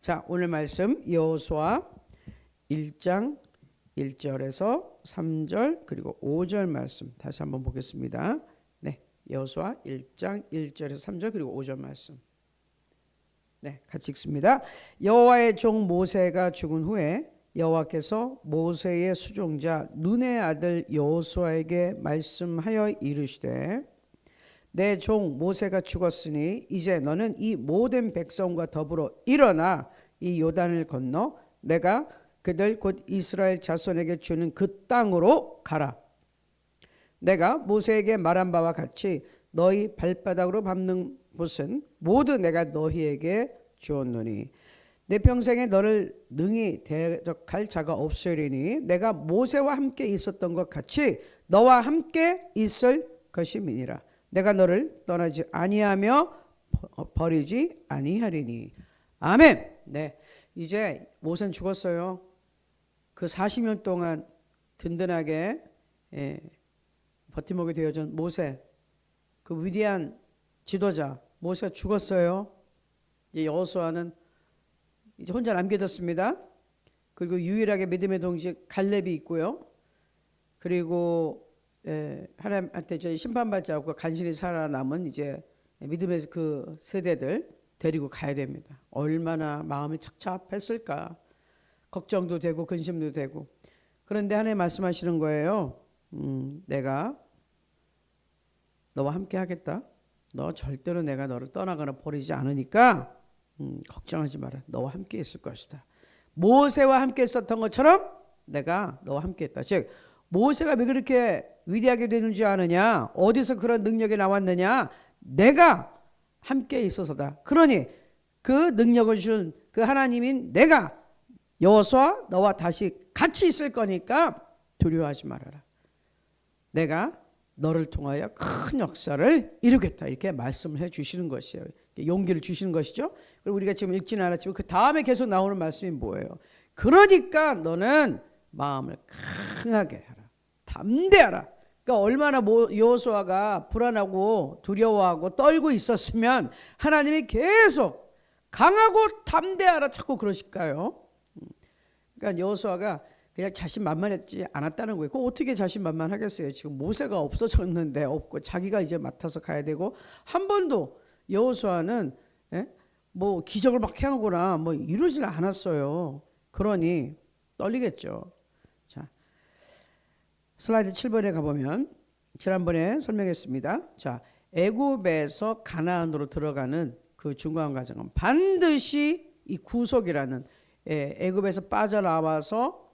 자, 오늘 말씀 여호수아 1장 1절에서 3절 그리고 5절 말씀 다시 한번 보겠습니다. 네, 여호수아 1장 1절에서 3절 그리고 5절 말씀. 네, 같이 읽습니다. 여호와의 종 모세가 죽은 후에 여호와께서 모세의 수종자 눈의 아들 여호수아에게 말씀하여 이르시되 내 종 모세가 죽었으니 이제 너는 이 모든 백성과 더불어 일어나 이 요단을 건너 내가 그들 곧 이스라엘 자손에게 주는 그 땅으로 가라. 내가 모세에게 말한 바와 같이 너희 발바닥으로 밟는 곳은 모두 내가 너희에게 주었노니 내 평생에 너를 능히 대적할 자가 없으리니 내가 모세와 함께 있었던 것 같이 너와 함께 있을 것임이니라. 내가 너를 떠나지 아니하며 버리지 아니하리니. 아멘. 네, 이제 모세는 죽었어요. 그 40년 동안 든든하게 버팀목이 되어준 모세, 그 위대한 지도자 모세가 죽었어요. 이제 여호수아는 이제 혼자 남겨졌습니다. 그리고 유일하게 믿음의 동지 갈렙이 있고요. 그리고 하나님한테 이제 심판받지 않고 간신히 살아남은 이제 믿음의 그 세대들 데리고 가야 됩니다. 얼마나 마음이 착잡했을까. 걱정도 되고 근심도 되고. 그런데 하나님 말씀하시는 거예요. 내가 너와 함께 하겠다. 너 절대로 내가 너를 떠나거나 버리지 않으니까 걱정하지 마라. 너와 함께 있을 것이다. 모세와 함께 있었던 것처럼 내가 너와 함께 했다. 즉 모세가 왜 그렇게 위대하게 되는지 아느냐? 어디서 그런 능력이 나왔느냐? 내가 함께 있어서다. 그러니 그 능력을 준 그 하나님인 내가 여호수아 너와 다시 같이 있을 거니까 두려워하지 말아라. 내가 너를 통하여 큰 역사를 이루겠다. 이렇게 말씀을 해 주시는 것이에요. 용기를 주시는 것이죠. 그리고 우리가 지금 읽지는 않았지만 그 다음에 계속 나오는 말씀이 뭐예요? 그러니까 너는 마음을 강하게 하라. 담대하라. 그러니까 얼마나 여호수아가 불안하고 두려워하고 떨고 있었으면 하나님이 계속 강하고 담대하라 자꾸 그러실까요? 그러니까 여호수아가 그냥 자신만만했지 않았다는 거예요. 그 어떻게 자신만만하겠어요? 지금 모세가 없어졌는데 없고 자기가 이제 맡아서 가야 되고 한 번도 여호수아는 뭐 기적을 막 행하거나 뭐 이러질 않았어요. 그러니 떨리겠죠. 자, 슬라이드 7번에 가보면 지난번에 설명했습니다. 자, 애굽에서 가나안으로 들어가는 그 중간 과정은 반드시 이 구속이라는 애굽에서 빠져나와서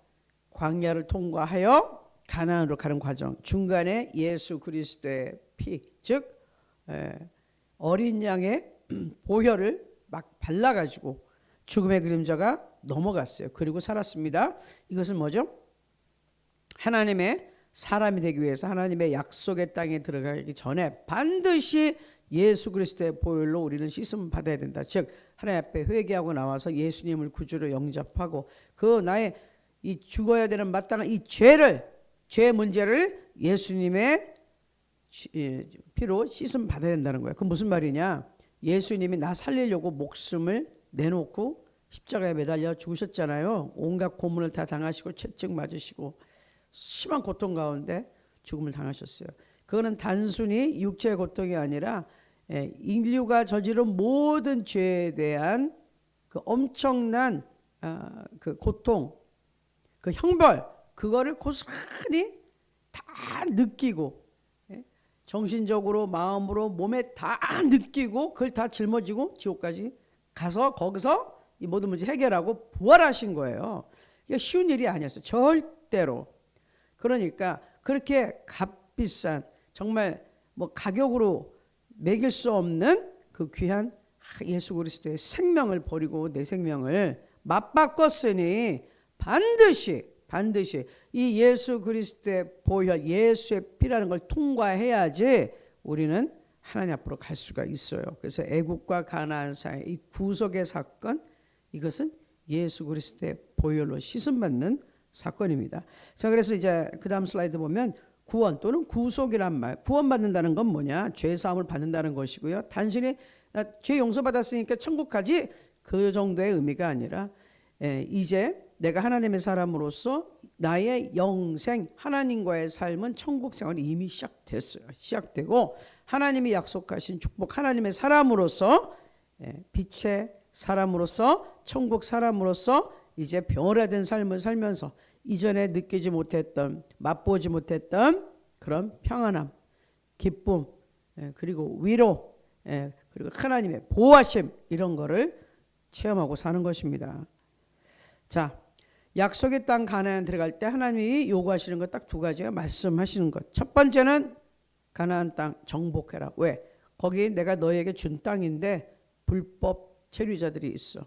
광야를 통과하여 가나안으로 가는 과정 중간에 예수 그리스도의 피, 즉 어린 양의 보혈을 막 발라가지고 죽음의 그림자가 넘어갔어요. 그리고 살았습니다. 이것은 뭐죠? 하나님의 사람이 되기 위해서 하나님의 약속의 땅에 들어가기 전에 반드시 예수 그리스도의 보혈로 우리는 씻음 받아야 된다. 즉 하나님 앞에 회개하고 나와서 예수님을 구주로 영접하고 그 나의 이 죽어야 되는 마땅한 이 죄 문제를 예수님의 피로 씻음 받아야 된다는 거예요. 그건 무슨 말이냐? 예수님이 나 살리려고 목숨을 내놓고 십자가에 매달려 죽으셨잖아요. 온갖 고문을 다 당하시고 채찍 맞으시고 심한 고통 가운데 죽음을 당하셨어요. 그거는 단순히 육체의 고통이 아니라 인류가 저지른 모든 죄에 대한 그 엄청난 그 고통, 그 형벌, 그거를 고스란히 다 느끼고 정신적으로 마음으로 몸에 다 느끼고 그걸 다 짊어지고 지옥까지 가서 거기서 이 모든 문제 해결하고 부활하신 거예요. 이게 쉬운 일이 아니었어요. 절대로. 그러니까 그렇게 값비싼 정말 뭐 가격으로 매길 수 없는 그 귀한 예수 그리스도의 생명을 버리고 내 생명을 맞바꿨으니 반드시 이 예수 그리스도의 보혈, 예수의 피라는 걸 통과해야지 우리는 하나님 앞으로 갈 수가 있어요. 그래서 애국과 가나안 사이 이 구속의 사건, 이것은 예수 그리스도의 보혈로 씻음받는 사건입니다. 자, 그래서 이제 그 다음 슬라이드 보면 구원 또는 구속이란 말, 구원받는다는 건 뭐냐? 죄 사함을 받는다는 것이고요. 단순히 죄 용서받았으니까 천국 가지, 그 정도의 의미가 아니라 이제 내가 하나님의 사람으로서 나의 영생, 하나님과의 삶은 천국 생활이 이미 시작됐어요. 시작되고 하나님이 약속하신 축복, 하나님의 사람으로서 빛의 사람으로서 천국 사람으로서 이제 변화된 삶을 살면서 이전에 느끼지 못했던, 맛보지 못했던 그런 평안함, 기쁨, 그리고 위로, 그리고 하나님의 보호하심, 이런 거를 체험하고 사는 것입니다. 자, 약속의 땅 가나안 들어갈 때 하나님이 요구하시는 것 딱 두 가지가 말씀하시는 것. 첫 번째는 가나안 땅 정복해라. 왜? 거기 내가 너에게 준 땅인데 불법 체류자들이 있어.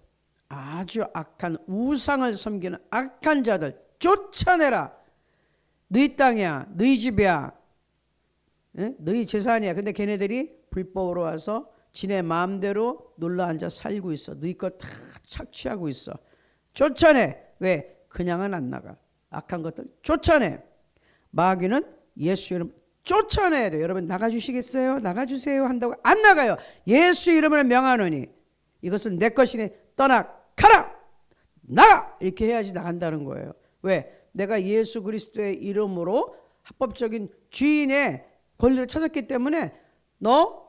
아주 악한, 우상을 섬기는 악한 자들 쫓아내라. 너희 땅이야, 너희 집이야, 너희 재산이야. 근데 걔네들이 불법으로 와서 지네 마음대로 놀러 앉아 살고 있어. 너희 것 다 착취하고 있어. 쫓아내. 왜? 그냥은 안 나가. 악한 것들 쫓아내. 마귀는 예수 이름 쫓아내야 돼요. 여러분 나가주시겠어요? 나가주세요 한다고 안 나가요. 예수 이름을 명하노니 이것은 내 것이니 떠나 가라. 나가. 이렇게 해야지 나간다는 거예요. 왜? 내가 예수 그리스도의 이름으로 합법적인 주인의 권리를 찾았기 때문에 너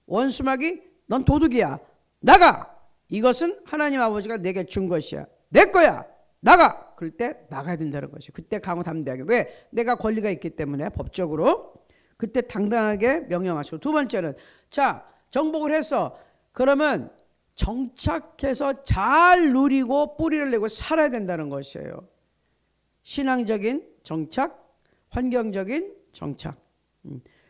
원수마귀, 넌 도둑이야. 나가. 이것은 하나님 아버지가 내게 준 것이야. 내 거야. 나가. 그럴 때 나가야 된다는 것이에요. 그때 강호 담대하게. 왜? 내가 권리가 있기 때문에 법적으로. 그때 당당하게 명령하시고. 두 번째는 자, 정복을 해서 그러면 정착해서 잘 누리고 뿌리를 내고 살아야 된다는 것이에요. 신앙적인 정착, 환경적인 정착.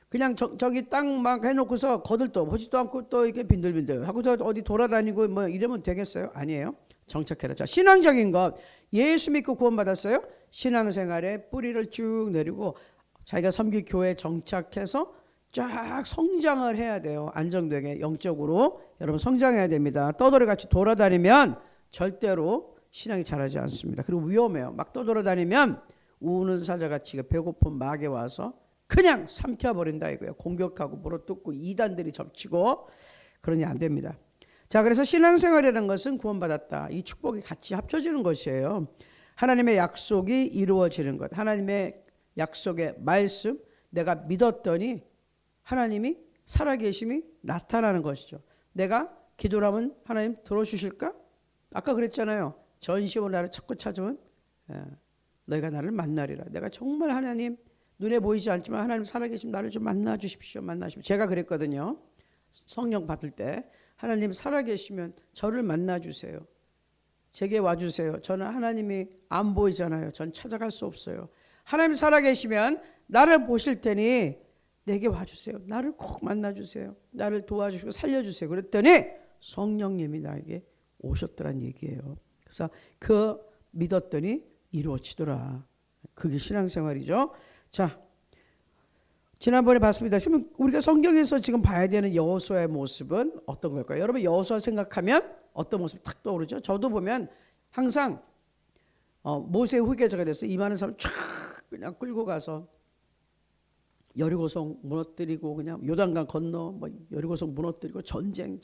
그냥 저기 땅 막 해놓고서 거들떠 보지도 않고 또 이렇게 빈들빈들 하고 저 어디 돌아다니고 뭐 이러면 되겠어요? 아니에요. 정착해라. 자, 신앙적인 것. 예수 믿고 구원받았어요. 신앙생활에 뿌리를 쭉 내리고 자기가 섬길 교회에 정착해서 쫙 성장을 해야 돼요. 안정되게 영적으로 여러분 성장해야 됩니다. 떠돌이같이 돌아다니면 절대로 신앙이 자라지 않습니다. 그리고 위험해요. 막 떠돌아다니면 우는 사자같이 배고픈 마귀 와서 그냥 삼켜버린다 이거예요. 공격하고 물어뜯고 이단들이 접치고 그러니 안 됩니다. 자, 그래서 신앙생활이라는 것은 구원받았다. 이 축복이 같이 합쳐지는 것이에요. 하나님의 약속이 이루어지는 것. 하나님의 약속의 말씀 내가 믿었더니 하나님이 살아계심이 나타나는 것이죠. 내가 기도를 하면 하나님 들어주실까? 아까 그랬잖아요. 전심으로 나를 찾고 찾으면 너희가 나를 만나리라. 내가 정말 하나님 눈에 보이지 않지만 하나님 살아계심 나를 좀 만나주십시오. 만나십시오. 제가 그랬거든요. 성령 받을 때 하나님 살아계시면 저를 만나주세요. 제게 와주세요. 저는 하나님이 안 보이잖아요. 전 찾아갈 수 없어요. 하나님 살아계시면 나를 보실 테니 내게 와주세요. 나를 꼭 만나주세요. 나를 도와주시고 살려주세요. 그랬더니 성령님이 나에게 오셨더란 얘기예요. 그래서 그 믿었더니 이루어지더라. 그게 신앙생활이죠. 자, 지난번에 봤습니다. 지금 우리가 성경에서 지금 봐야 되는 여호수아의 모습은 어떤 걸까요? 여러분 여호수아 생각하면 어떤 모습이 탁 떠오르죠? 저도 보면 항상 모세의 후계자가 돼서 이 많은 사람 쫙 그냥 끌고 가서 여리고성 무너뜨리고 그냥 요단강 건너 뭐 여리고성 무너뜨리고 전쟁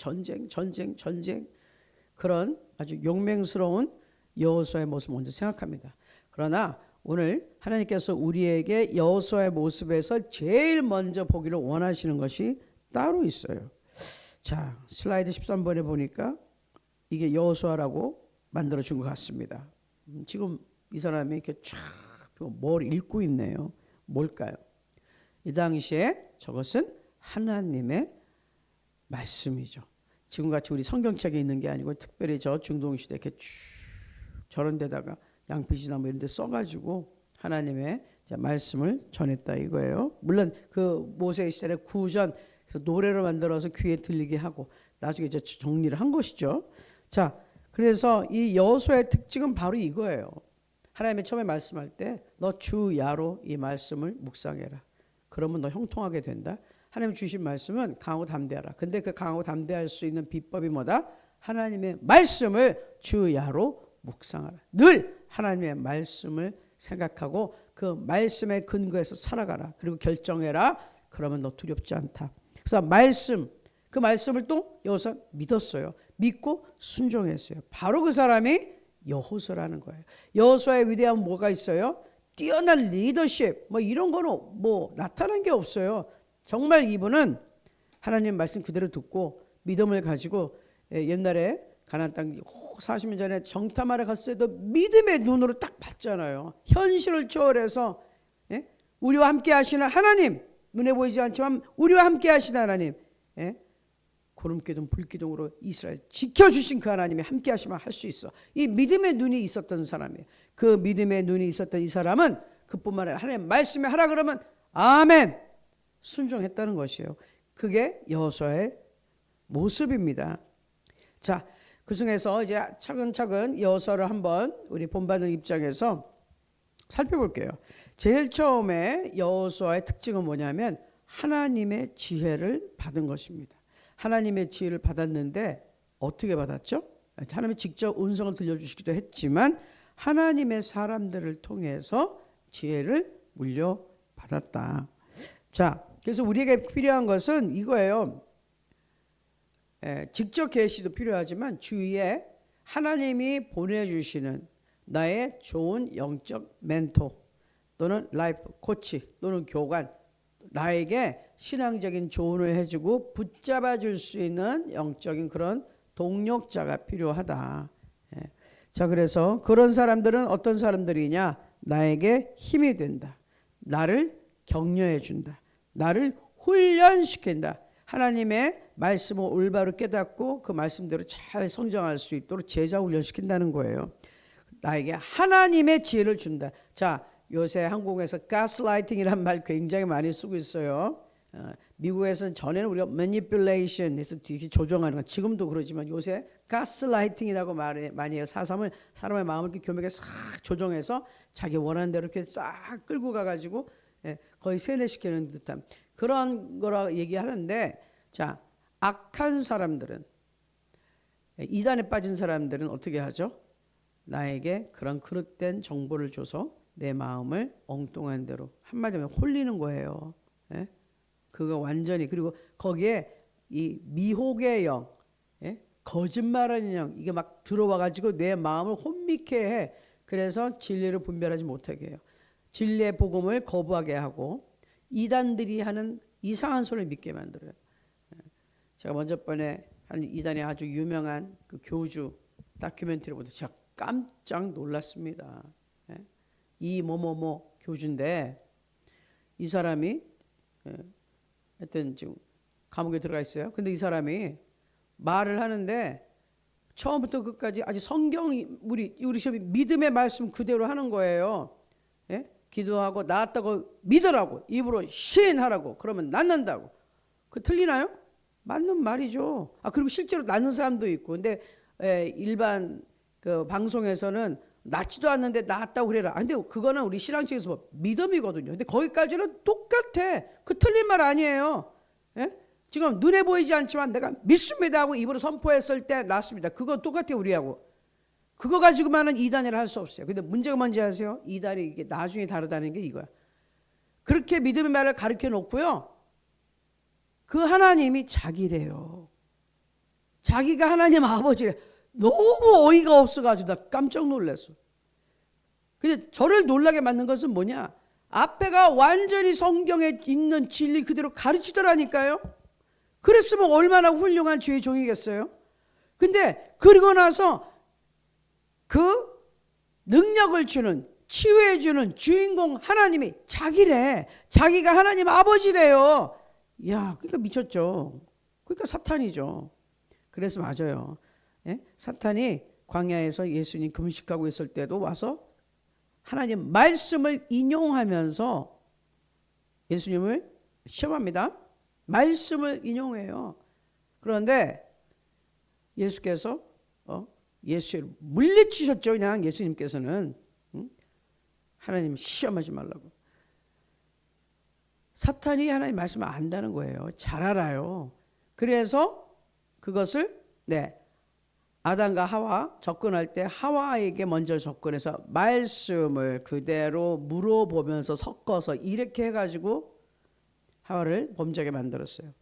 그런 아주 용맹스러운 여호수아의 모습을 먼저 생각합니다. 그러나 오늘 하나님께서 우리에게 여호수아의 모습에서 제일 먼저 보기를 원하시는 것이 따로 있어요. 자, 슬라이드 13번에 보니까 이게 여호수아라고 만들어 준 것 같습니다. 지금 이 사람이 이렇게 쫙 뭘 읽고 있네요. 뭘까요? 이 당시에 저것은 하나님의 말씀이죠. 지금같이 우리 성경책에 있는 게 아니고 특별히 저 중동시대 이렇게 쭉 저런 데다가 양피지나 뭐 이런 데 써가지고 하나님의 말씀을 전했다 이거예요. 물론 그 모세의 시대에 구전 그래서 노래로 만들어서 귀에 들리게 하고 나중에 이제 정리를 한 것이죠. 자, 그래서 이 여호수아의 특징은 바로 이거예요. 하나님이 처음에 말씀할 때 너 주 야로 이 말씀을 묵상해라. 그러면 너 형통하게 된다. 하나님 주신 말씀은 강하고 담대하라. 근데 그 강하고 담대할 수 있는 비법이 뭐다? 하나님의 말씀을 주 야로 묵상하라. 늘 하나님의 말씀을 생각하고 그 말씀의 근거에서 살아가라. 그리고 결정해라. 그러면 너 두렵지 않다. 그래서 말씀, 그 말씀을 또 여호수아 믿었어요. 믿고 순종했어요. 바로 그 사람이 여호수아라는 거예요. 여호수아의 위대한 뭐가 있어요? 뛰어난 리더십 뭐 이런 거는 뭐 나타난 게 없어요. 정말 이분은 하나님 말씀 그대로 듣고 믿음을 가지고 옛날에 가나안 땅 40년 전에 정탐하러 갔을 때도 믿음의 눈으로 딱 봤잖아요. 현실을 초월해서 우리와 함께 하시는 하나님, 눈에 보이지 않지만 우리와 함께 하시는 하나님, 구름기둥 불기둥으로 이스라엘 지켜주신 그 하나님이 함께 하시면 할 수 있어. 이 믿음의 눈이 있었던 사람이에요. 그 믿음의 눈이 있었던 이 사람은 그뿐만 아니라 하나님 말씀에 하라 그러면 아멘 순종했다는 것이에요. 그게 여호수아의 모습입니다. 자, 그 중에서 이제 차근차근 여호수아를 한번 우리 본받는 입장에서 살펴볼게요. 제일 처음에 여호수아의 특징은 뭐냐면 하나님의 지혜를 받은 것입니다. 하나님의 지혜를 받았는데 어떻게 받았죠? 하나님이 직접 음성을 들려주시기도 했지만 하나님의 사람들을 통해서 지혜를 물려받았다. 자, 그래서 우리에게 필요한 것은 이거예요. 직접 계시도 필요하지만 주위에 하나님이 보내주시는 나의 좋은 영적 멘토 또는 라이프 코치 또는 교관, 나에게 신앙적인 조언을 해주고 붙잡아 줄 수 있는 영적인 그런 동력자가 필요하다. 자, 그래서 그런 사람들은 어떤 사람들이냐? 나에게 힘이 된다. 나를 격려해 준다. 나를 훈련시킨다. 하나님의 말씀을 올바로 깨닫고 그 말씀대로 잘 성장할 수 있도록 제자 훈련시킨다는 거예요. 나에게 하나님의 지혜를 준다. 자, 요새 한국에서 가스라이팅이라는 말 굉장히 많이 쓰고 있어요. 미국에서는 전에는 우리가 manipulation 해서 뒤에 조종하는 거, 지금도 그러지만 요새 가스라이팅이라고 말을 많이 해요. 사람의 마음을 이렇게 교묘하게 싹 조종해서 자기 원하는 대로 이렇게 싹 끌고 가가지고 거의 세뇌시키는 듯한 그런 거라 얘기하는데, 자, 악한 사람들은, 이단에 빠진 사람들은 어떻게 하죠? 나에게 그런 그릇된 정보를 줘서 내 마음을 엉뚱한 대로 한마디로 홀리는 거예요. 그거 완전히. 그리고 거기에 이 미혹의 영, 거짓말하는 영, 이게 막 들어와가지고 내 마음을 혼미케 해. 그래서 진리를 분별하지 못하게 해요. 진리의 복음을 거부하게 하고 이단들이 하는 이상한 소리를 믿게 만들어요. 제가 먼저 번에 한 이단의 아주 유명한 그 교주 다큐멘터리를 보다 제가 깜짝 놀랐습니다. 이 뭐뭐뭐 교주인데 이 사람이 하여튼 지금 감옥에 들어가 있어요. 근데 이 사람이 말을 하는데 처음부터 끝까지 아주 성경이 우리 믿음의 말씀 그대로 하는 거예요. 기도하고 나았다고 믿으라고, 입으로 시인하라고, 그러면 낫는다고. 그 틀리나요? 맞는 말이죠. 그리고 실제로 낫는 사람도 있고. 근데 일반 그 방송에서는 낫지도 않는데 낫다고 그래라. 근데 그거는 우리 신앙식에서 믿음이거든요. 근데 거기까지는 똑같아. 그 틀린 말 아니에요. 지금 눈에 보이지 않지만 내가 믿습니다 하고 입으로 선포했을 때 낫습니다. 그거 똑같아요, 우리하고. 그거 가지고만은 이단이라 할 수 없어요. 근데 문제가 뭔지 아세요? 이단이 이게 나중에 다르다는 게 이거야. 그렇게 믿음의 말을 가르쳐 놓고요, 그 하나님이 자기래요. 자기가 하나님 아버지래. 너무 어이가 없어가지고 나 깜짝 놀랐어. 근데 저를 놀라게 만든 것은 뭐냐? 앞에가 완전히 성경에 있는 진리 그대로 가르치더라니까요. 그랬으면 얼마나 훌륭한 주의 종이겠어요. 근데 그러고 나서 그 능력을 주는, 치유해 주는 주인공 하나님이 자기래. 자기가 하나님 아버지래요. 야, 그러니까 미쳤죠. 그러니까 사탄이죠. 그래서 맞아요. 사탄이 광야에서 예수님 금식하고 있을 때도 와서 하나님 말씀을 인용하면서 예수님을 시험합니다. 말씀을 인용해요. 그런데 예수께서 예수를 물리치셨죠. 그냥 예수님께서는 하나님 시험하지 말라고. 사탄이 하나님 말씀을 안다는 거예요. 잘 알아요. 그래서 그것을 아담과 하와 접근할 때 하와에게 먼저 접근해서 말씀을 그대로 물어보면서 섞어서 이렇게 해가지고 하와를 범죄하게 만들었어요.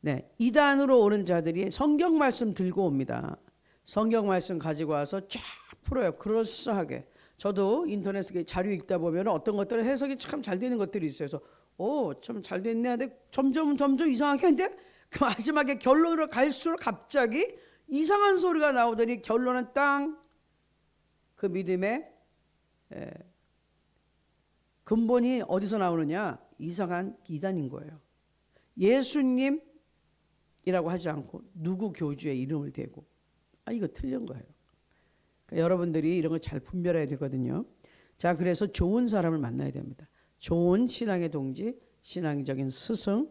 네, 이단으로 오는 자들이 성경 말씀 들고 옵니다. 성경 말씀 가지고 와서 쫙 풀어요. 그럴싸하게. 저도 인터넷에 자료 읽다 보면 어떤 것들은 해석이 참 잘 되는 것들이 있어요. 그래서 참 잘 됐네. 근데 점점 이상하게 하는데 그 마지막에 결론으로 갈수록 갑자기 이상한 소리가 나오더니 결론은 땅. 그 믿음의 근본이 어디서 나오느냐? 이상한 이단인 거예요. 예수님이라고 하지 않고 누구 교주의 이름을 대고 이거 틀린 거예요. 그러니까 여러분들이 이런 걸 잘 분별해야 되거든요. 자, 그래서 좋은 사람을 만나야 됩니다. 좋은 신앙의 동지, 신앙적인 스승,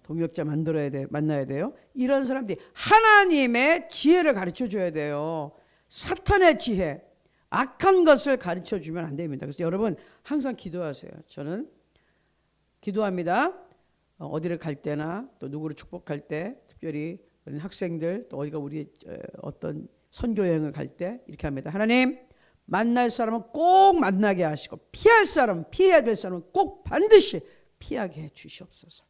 동역자 만나야 돼요. 이런 사람들이 하나님의 지혜를 가르쳐 줘야 돼요. 사탄의 지혜, 악한 것을 가르쳐 주면 안 됩니다. 그래서 여러분 항상 기도하세요. 저는 기도합니다. 어디를 갈 때나 또 누구를 축복할 때, 특별히 학생들 또 어디가 우리 어떤 선교 여행을 갈 때 이렇게 합니다. 하나님, 만날 사람은 꼭 만나게 하시고 피할 사람은 피해야 될 사람은 꼭 반드시 피하게 해 주시옵소서.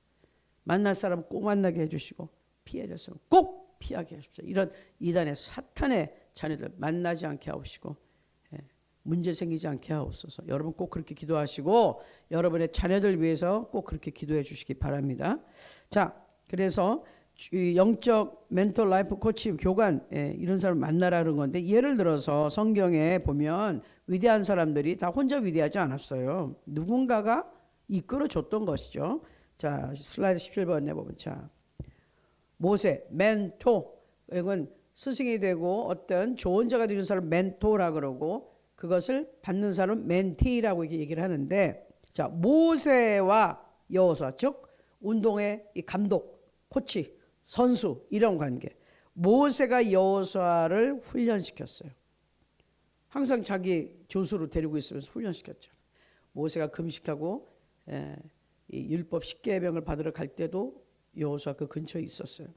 만날 사람은 꼭 만나게 해 주시고 피해야 될 사람은 꼭 피하게 하십시오. 이런 이단의 사탄의 자녀들 만나지 않게 하옵시고 문제 생기지 않게 하옵소서. 여러분 꼭 그렇게 기도하시고 여러분의 자녀들 위해서 꼭 그렇게 기도해 주시기 바랍니다. 자, 그래서 영적 멘토 라이프 코치 교관 이런 사람 만나라는 건데, 예를 들어서 성경에 보면 위대한 사람들이 다 혼자 위대하지 않았어요. 누군가가 이끌어 줬던 것이죠. 자, 슬라이드 17번 내보면, 자, 모세 멘토, 이건 스승이 되고 어떤 조언자가 되는 사람 멘토라 그러고, 그것을 받는 사람 멘티라고 이렇게 얘기를 하는데, 자, 모세와 여호수아, 즉 운동의 이 감독, 코치, 선수, 이런 관계. 모세가 여호수아를 훈련시켰어요. 항상 자기 조수로 데리고 있으면서 훈련시켰죠. 모세가 금식하고 이 율법 10계명을 받으러 갈 때도 여호수아 그 근처에 있었어요.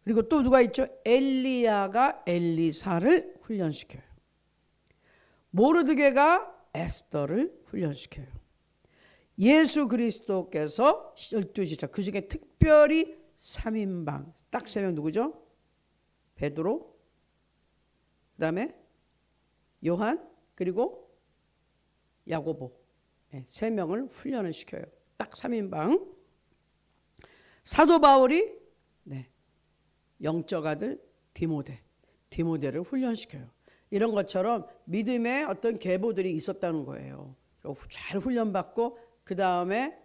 그리고 또 누가 있죠? 엘리야가 엘리사를 훈련시켜요. 모르드게가 에스더를 훈련시켜요. 예수 그리스도께서 12지차, 그 중에 특별히 3인방, 딱 3명 누구죠? 베드로, 그 다음에 요한, 그리고 야고보, 3명을 훈련을 시켜요. 딱 3인방. 사도 바울이 영적 아들 디모데를 훈련시켜요. 이런 것처럼 믿음의 어떤 계보들이 있었다는 거예요. 잘 훈련받고 그 다음에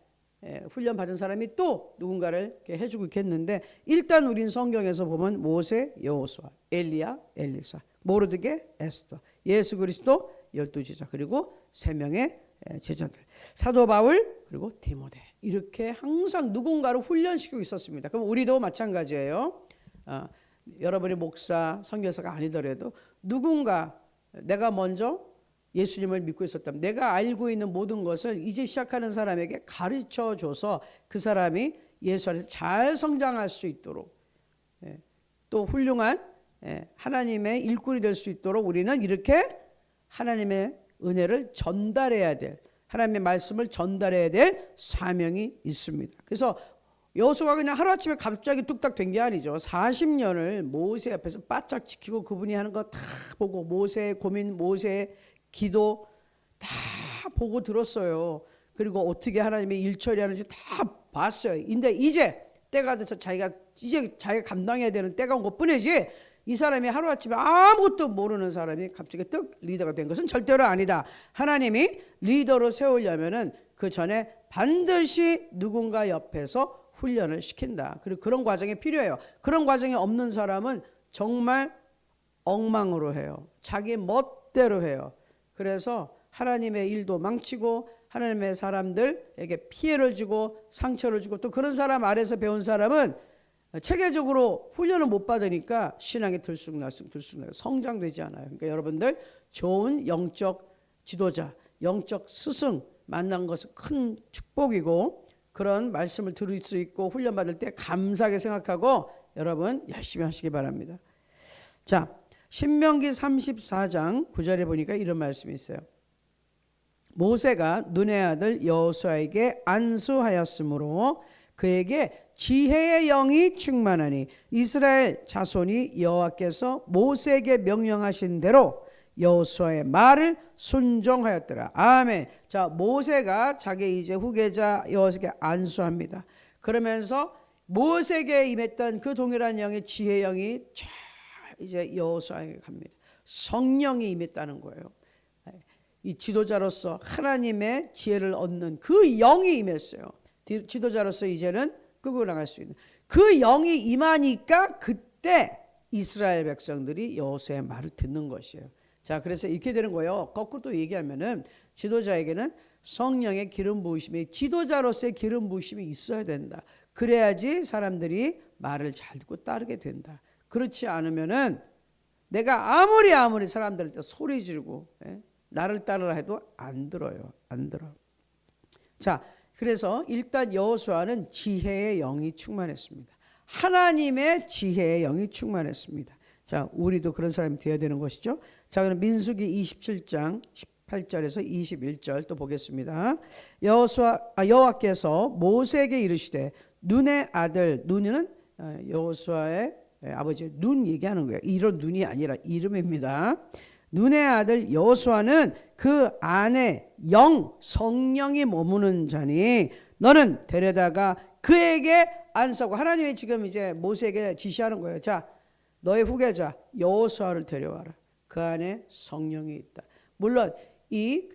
훈련받은 사람이 또 누군가를 이렇게 해주고 있겠는데, 일단 우린 성경에서 보면 모세, 여호수아, 엘리야, 엘리사, 모르드게, 에스더, 예수 그리스도 12지자, 그리고 3명의 제자들, 사도 바울, 그리고 디모데, 이렇게 항상 누군가를 훈련시키고 있었습니다. 그럼 우리도 마찬가지예요. 여러분이 목사, 선교사가 아니더라도 누군가, 내가 먼저 예수님을 믿고 있었다면 내가 알고 있는 모든 것을 이제 시작하는 사람에게 가르쳐줘서 그 사람이 예수 안에서 잘 성장할 수 있도록, 또 훌륭한 하나님의 일꾼이 될 수 있도록 우리는 이렇게 하나님의 은혜를 전달해야 될, 하나님의 말씀을 전달해야 될 사명이 있습니다. 그래서 여호수아가 그냥 하루아침에 갑자기 뚝딱 된 게 아니죠. 40년을 모세 앞에서 바짝 지키고 그분이 하는 거 다 보고, 모세의 고민, 모세의 기도 다 보고 들었어요. 그리고 어떻게 하나님의 일 처리하는지 다 봤어요. 근데 이제 때가 돼서 자기가 감당해야 되는 때가 온 것뿐이지, 이 사람이 하루아침에 아무것도 모르는 사람이 갑자기 뜩 리더가 된 것은 절대로 아니다. 하나님이 리더로 세우려면은 그 전에 반드시 누군가 옆에서 훈련을 시킨다. 그리고 그런 과정이 필요해요. 그런 과정이 없는 사람은 정말 엉망으로 해요. 자기 멋대로 해요. 그래서 하나님의 일도 망치고 하나님의 사람들에게 피해를 주고 상처를 주고, 또 그런 사람 아래서 배운 사람은 체계적으로 훈련을 못 받으니까 신앙이 들쑥날쑥 성장되지 않아요. 그러니까 여러분들 좋은 영적 지도자, 영적 스승 만난 것은 큰 축복이고, 그런 말씀을 들을 수 있고 훈련받을 때 감사하게 생각하고 여러분 열심히 하시기 바랍니다. 자, 신명기 34장 9절에 보니까 이런 말씀이 있어요. 모세가 눈의 아들 여호수아에게 안수하였으므로 그에게 지혜의 영이 충만하니 이스라엘 자손이 여호와께서 모세에게 명령하신 대로 여호수아의 말을 순종하였더라. 아멘. 자, 모세가 자기 이제 후계자 여호수아에게 안수합니다. 그러면서 모세에게 임했던 그 동일한 영의 지혜의 영이 쫙 이제 여호수아에게 갑니다. 성령이 임했다는 거예요. 이 지도자로서 하나님의 지혜를 얻는 그 영이 임했어요. 지도자로서 이제는 끌고 나갈 수 있는 그 영이 임하니까 그때 이스라엘 백성들이 여호수아의 말을 듣는 것이에요. 자, 그래서 이렇게 되는 거예요. 거꾸로 또 얘기하면은 지도자에게는 성령의 기름 부으심이, 지도자로서의 기름 부으심이 있어야 된다. 그래야지 사람들이 말을 잘 듣고 따르게 된다. 그렇지 않으면은 내가 아무리 사람들한테 소리 지르고 나를 따르라 해도 안 들어요. 안 들어. 자, 그래서 일단 여호수아는 지혜의 영이 충만했습니다. 하나님의 지혜의 영이 충만했습니다. 자, 우리도 그런 사람이 되어야 되는 것이죠. 자, 그럼 민수기 27장 18절에서 21절 또 보겠습니다. 여호와께서 모세에게 이르시되 눈의 아들, 눈은 여호수아의 아버지 눈 얘기하는 거예요. 이런 눈이 아니라 이름입니다. 눈의 아들 여호수아는 그 안에 성령이 머무는 자니 너는 데려다가 그에게 안수하고, 하나님이 지금 이제 모세에게 지시하는 거예요. 자, 너의 후계자 여호수아를 데려와라. 그 안에 성령이 있다. 물론 이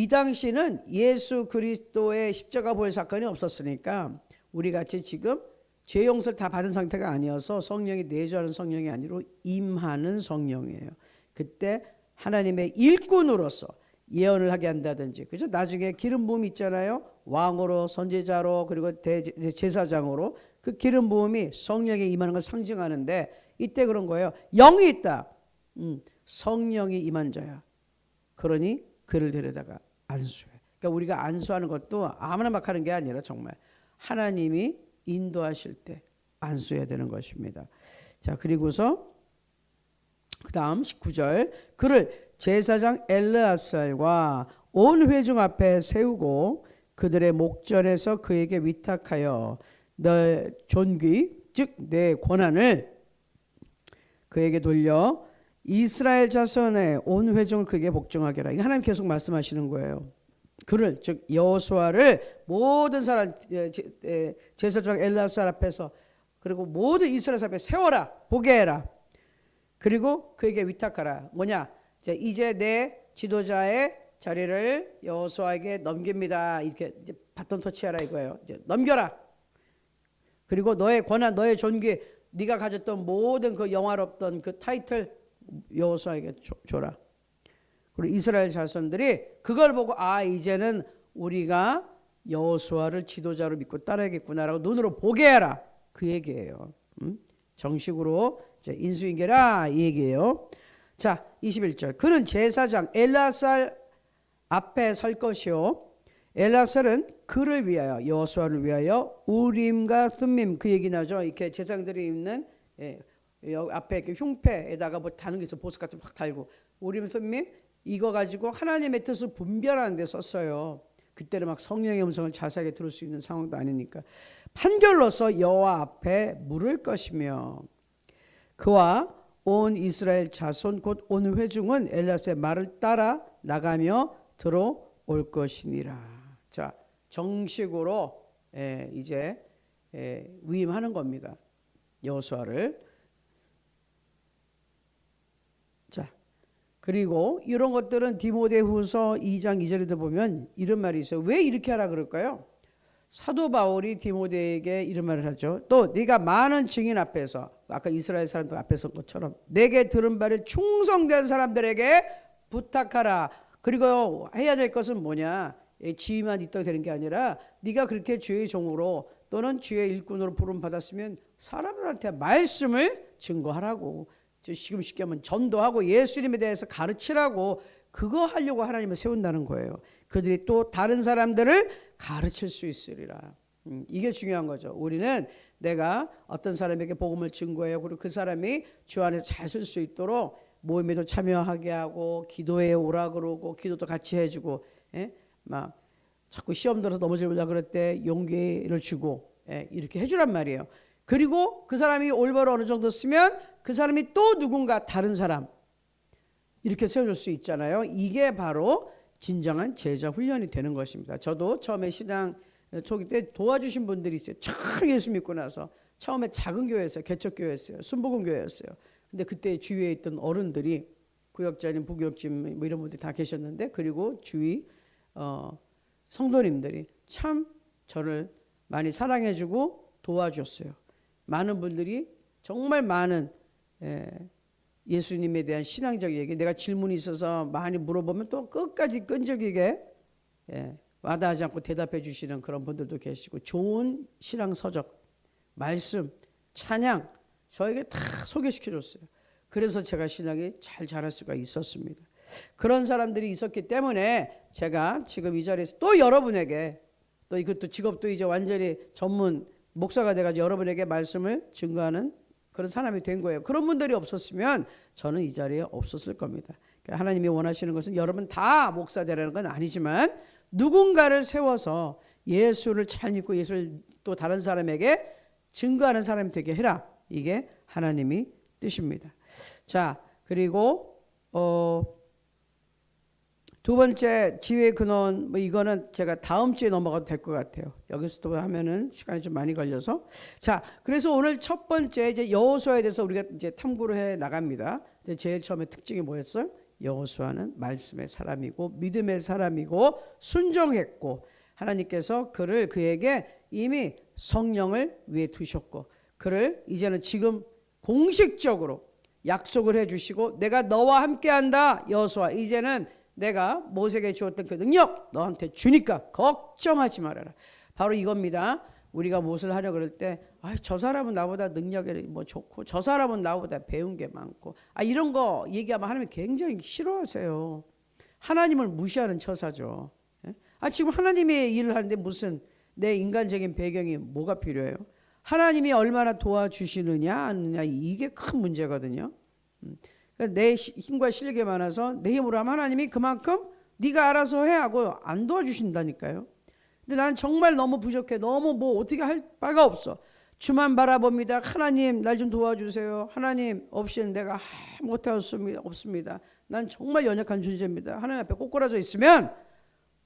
당시는 예수 그리스도의 십자가 보혈 사건이 없었으니까 우리 같이 지금 죄 용서를 다 받은 상태가 아니어서 성령이 내주하는 성령이 아니라 임하는 성령이에요. 그때 하나님의 일꾼으로서 예언을 하게 한다든지, 그죠? 나중에 기름 부음 있잖아요. 왕으로, 선지자로, 그리고 제사장으로 그 기름 부음이 성령에 임하는 걸 상징하는데 이때 그런 거예요. 영이 있다. 성령이 임한 자야. 그러니 그를 데려다가 안수해. 그러니까 우리가 안수하는 것도 아무나 막 하는 게 아니라 정말 하나님이 인도하실 때 안수해야 되는 것입니다. 자, 그리고서 그 다음 19절, 그를 제사장 엘르아살과 온 회중 앞에 세우고 그들의 목전에서 그에게 위탁하여 너 존귀 즉 내 권한을 그에게 돌려 이스라엘 자손의 온 회중을 그에게 복종하게 하라. 하나님 계속 말씀하시는 거예요. 그를 즉 여호수아를 모든 사람 제사장 엘르아살 앞에서 그리고 모든 이스라엘 앞에 세워라, 보게 해라. 그리고 그에게 위탁하라. 뭐냐? 이제 내 지도자의 자리를 여호수아에게 넘깁니다. 이렇게 이제 바톤 터치하라 이거예요. 이제 넘겨라. 그리고 너의 권한, 너의 존귀, 네가 가졌던 모든 그 영화롭던 그 타이틀 여호수아에게 줘라. 그리고 이스라엘 자손들이 그걸 보고 이제는 우리가 여호수아를 지도자로 믿고 따라야겠구나라고 눈으로 보게 해라. 그 얘기예요. 정식으로 인수인계라 이 얘기예요. 자, 21절. 그는 제사장 엘르아살 앞에 설 것이요. 엘르아살은 그를 위하여, 여호수아를 위하여 우림과 숨밈, 그 얘기 나죠. 이렇게 제사장들이 입는 여기 앞에 이렇게 흉패에다가 뭐 다는 게 있어, 보석 같은 거 확 달고 우림 숨밈 이거 가지고 하나님의 뜻을 분별하는 데 썼어요. 그때는 막 성령의 음성을 자세하게 들을 수 있는 상황도 아니니까. 판결로서 여호와 앞에 물을 것이며 그와 온 이스라엘 자손 곧 온 회중은 엘리야스의 말을 따라 나가며 들어올 것이니라. 자, 정식으로 이제 위임하는 겁니다. 여호수아를. 자, 그리고 이런 것들은 디모데후서 2장 2절에도 보면 이런 말이 있어요. 왜 이렇게 하라 그럴까요? 사도 바울이 디모데에게 이런 말을 하죠. 또 네가 많은 증인 앞에서, 아까 이스라엘 사람들 앞에 선 것처럼 내게 들은 바를 충성된 사람들에게 부탁하라. 그리고 해야 될 것은 뭐냐? 지위만 있다고 되는 게 아니라 네가 그렇게 주의 종으로 또는 주의 일꾼으로 부름 받았으면 사람들한테 말씀을 증거하라고. 지금 쉽게 하면 전도하고 예수님에 대해서 가르치라고. 그거 하려고 하나님을 세운다는 거예요. 그들이 또 다른 사람들을 가르칠 수 있으리라. 이게 중요한 거죠. 우리는 내가 어떤 사람에게 복음을 증거해요. 그리고 그 사람이 주 안에서 잘 쓸 수 있도록 모임에도 참여하게 하고 기도에 오라 그러고 기도도 같이 해주고 막 자꾸 시험 들어서 넘어지려고 그럴 때 용기를 주고 이렇게 해주란 말이에요. 그리고 그 사람이 올바로 어느 정도 쓰면 그 사람이 또 누군가 다른 사람 이렇게 세워줄 수 있잖아요. 이게 바로 진정한 제자 훈련이 되는 것입니다. 저도 처음에 신앙 초기 때 도와주신 분들이 있어요. 처음 예수 믿고 나서 처음에 작은 교회였어요. 개척교회였어요. 순복음교회였어요. 근데 그때 주위에 있던 어른들이 구역장님, 부교육님 뭐 이런 분들이 다 계셨는데, 그리고 주위 성도님들이 참 저를 많이 사랑해주고 도와줬어요. 많은 분들이 정말 많은 예수님에 대한 신앙적 얘기, 내가 질문이 있어서 많이 물어보면 또 끝까지 끈질기게 와닿지 않고 대답해 주시는 그런 분들도 계시고, 좋은 신앙 서적, 말씀, 찬양 저에게 다 소개시켜 줬어요. 그래서 제가 신앙이 잘 자랄 수가 있었습니다. 그런 사람들이 있었기 때문에 제가 지금 이 자리에서 또 여러분에게, 또 이것도 직업도 이제 완전히 전문 목사가 돼가지고 여러분에게 말씀을 증거하는 그런 사람이 된 거예요. 그런 분들이 없었으면 저는 이 자리에 없었을 겁니다. 하나님이 원하시는 것은 여러분 다 목사 되라는 건 아니지만, 누군가를 세워서 예수를 잘 믿고 예수를 또 다른 사람에게 증거하는 사람이 되게 해라. 이게 하나님이 뜻입니다. 자, 그리고 두 번째 지혜의 근원, 뭐 이거는 제가 다음 주에 넘어가도 될 것 같아요. 여기서 또 하면은 시간이 좀 많이 걸려서. 자, 그래서 오늘 첫 번째 이제 여호수아에 대해서 우리가 이제 탐구를 해 나갑니다. 근데 제일 처음에 특징이 뭐였어요? 여호수아는 말씀의 사람이고 믿음의 사람이고 순종했고, 하나님께서 그에게 이미 성령을 위해 두셨고, 그를 이제는 지금 공식적으로 약속을 해주시고, 내가 너와 함께한다 여호수아, 이제는 내가 모세에게 주었던 그 능력 너한테 주니까 걱정하지 말아라. 바로 이겁니다. 우리가 무엇을 하려 그럴 때, 저 사람은 나보다 능력이 뭐 좋고, 저 사람은 나보다 배운 게 많고, 이런 거 얘기하면 하나님이 굉장히 싫어하세요. 하나님을 무시하는 처사죠. 지금 하나님의 일을 하는데 무슨 내 인간적인 배경이 뭐가 필요해요? 하나님이 얼마나 도와주시느냐 아느냐, 이게 큰 문제거든요. 내 힘과 실력이 많아서 내 힘으로 하면 하나님이 그만큼 네가 알아서 해 하고 안 도와주신다니까요. 근데 난 정말 너무 부족해. 너무 뭐 어떻게 할 바가 없어. 주만 바라봅니다. 하나님 날 좀 도와주세요. 하나님 없이는 내가 없습니다. 난 정말 연약한 존재입니다. 하나님 앞에 꼬꾸라져 있으면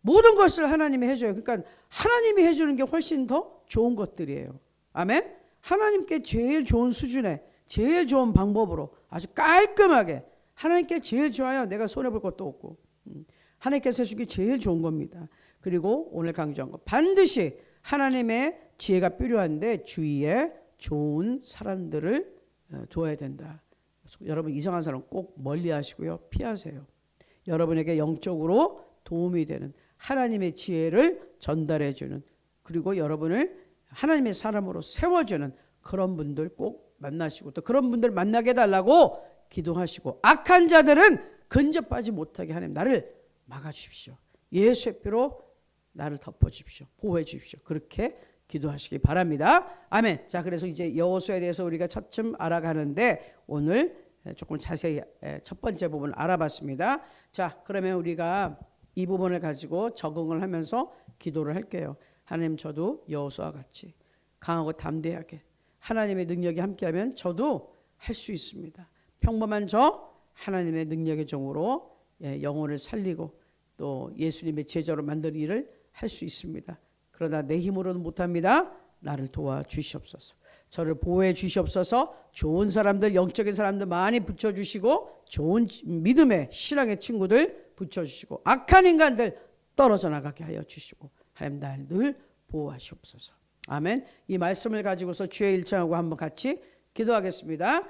모든 것을 하나님이 해줘요. 그러니까 하나님이 해주는 게 훨씬 더 좋은 것들이에요. 아멘. 하나님께 제일 좋은 수준에 제일 좋은 방법으로 아주 깔끔하게, 하나님께 제일 좋아요. 내가 손해볼 것도 없고, 하나님께서 해주기 제일 좋은 겁니다. 그리고 오늘 강조한 거, 반드시 하나님의 지혜가 필요한데 주위에 좋은 사람들을 두어야 된다. 여러분 이상한 사람 꼭 멀리 하시고요, 피하세요. 여러분에게 영적으로 도움이 되는 하나님의 지혜를 전달해 주는, 그리고 여러분을 하나님의 사람으로 세워주는 그런 분들 꼭 만나시고, 또 그런 분들 만나게 해달라고 기도하시고, 악한 자들은 근접하지 못하게 하나님 나를 막아주십시오. 예수의 피로 나를 덮어주십시오. 보호해 주십시오. 그렇게 기도하시기 바랍니다. 아멘. 자, 그래서 이제 여호수아에 대해서 우리가 차츰 알아가는데 오늘 조금 자세히 첫 번째 부분을 알아봤습니다. 자, 그러면 우리가 이 부분을 가지고 적응을 하면서 기도를 할게요. 하나님, 저도 여호수아와 같이 강하고 담대하게 하나님의 능력이 함께하면 저도 할 수 있습니다. 평범한 저 하나님의 능력의 종으로 영혼을 살리고 또 예수님의 제자로 만드는 일을 할 수 있습니다. 그러나 내 힘으로는 못합니다. 나를 도와주시옵소서. 저를 보호해 주시옵소서. 좋은 사람들, 영적인 사람들 많이 붙여주시고, 좋은 믿음의 신앙의 친구들 붙여주시고, 악한 인간들 떨어져 나가게 하여 주시고, 하나님 날 늘 보호하시옵소서. 아멘. 이 말씀을 가지고서 주의 일창하고 한번 같이 기도하겠습니다.